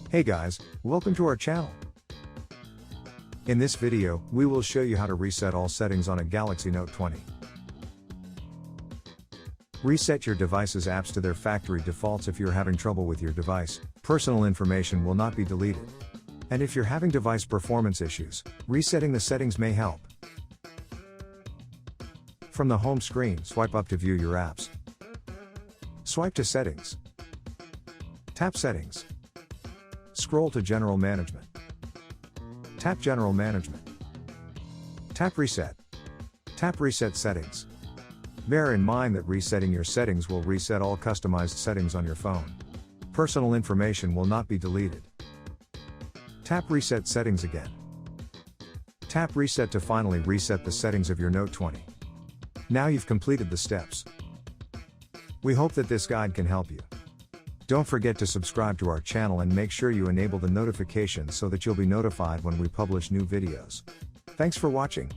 Hey guys, welcome to our channel. In this video, we will show you how to reset all settings on a Galaxy Note 20. Reset your device's apps to their factory defaults. If you're having trouble with your device, personal information will not be deleted. And if you're having device performance issues, resetting the settings may help. From the home screen, swipe up to view your apps. Swipe to Settings. Tap Settings. Scroll to General Management. Tap General Management. Tap Reset. Tap Reset Settings. Bear in mind that resetting your settings will reset all customized settings on your phone. Personal information will not be deleted. Tap Reset Settings again. Tap Reset to finally reset the settings of your Note 20. Now you've completed the steps. We hope that this guide can help you. Don't forget to subscribe to our channel and make sure you enable the notifications so that you'll be notified when we publish new videos. Thanks for watching.